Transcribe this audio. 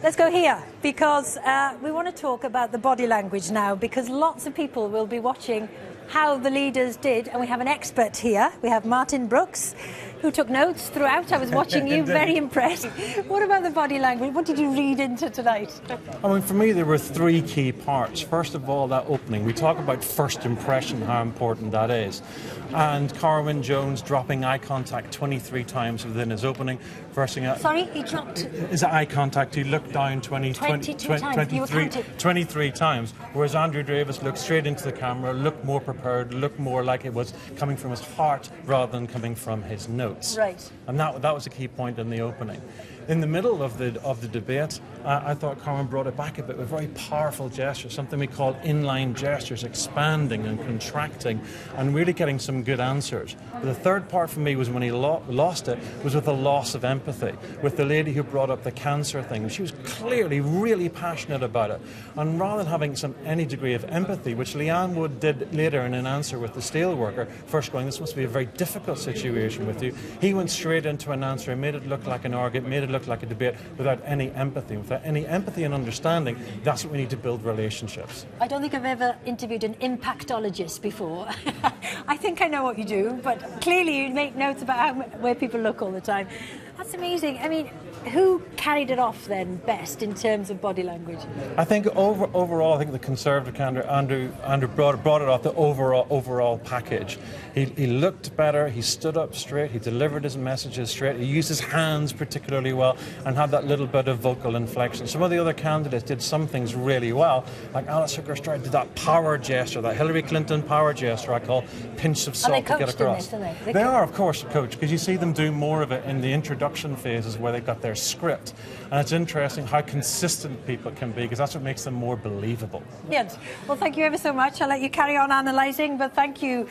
Let's go here, because we want to talk about the body language now, because lots of people will be watching how the leaders did, and we have an expert here. We have Martin Brooks, who took notes throughout. I was watching you, very impressed. What about the body language? What did you read into tonight? I mean, for me, there were three key parts. First of all, that opening. We talk about first impression, how important that is. And Carwyn Jones dropping eye contact 23 times within his opening. First thing, Sorry, he dropped... Is it eye contact? He looked down 23 times, whereas Andrew Davis looked straight into the camera, looked more prepared, looked more like it was coming from his heart rather than coming from his notes. Right. And that was a key point in the opening. In the middle of the debate, I thought Carwyn brought it back a bit with very powerful gestures, something we call inline gestures, expanding and contracting, and really getting some good answers. But the third part for me was when he lost it, was with a loss of empathy, with the lady who brought up the cancer thing. She was clearly really passionate about it. And rather than having any degree of empathy, which Leanne Wood did later in an answer with the steelworker, first going, this must be a very difficult situation with you, he went straight into an answer and made it look like an argument, made it look like a debate without any empathy. Without any empathy and understanding, that's what we need to build relationships. I don't think I've ever interviewed an impactologist before. I think I know what you do, but clearly you make notes about where people look all the time. That's amazing. I mean, who carried it off then best in terms of body language? I think overall, I think the Conservative candidate Andrew brought it off the overall package. He looked better. He stood up straight. He delivered his messages straight. He used his hands particularly well and had that little bit of vocal inflection. Some of the other candidates did some things really well, like Alice Hooker-Stride did that power gesture, that Hillary Clinton power gesture I call pinch of salt to get across. They are, of course, coached, because you see them do more of it in the introduction phases where they've got their script. And it's interesting how consistent people can be, because that's what makes them more believable. Yes. Well, thank you ever so much. I'll let you carry on analysing, but thank you.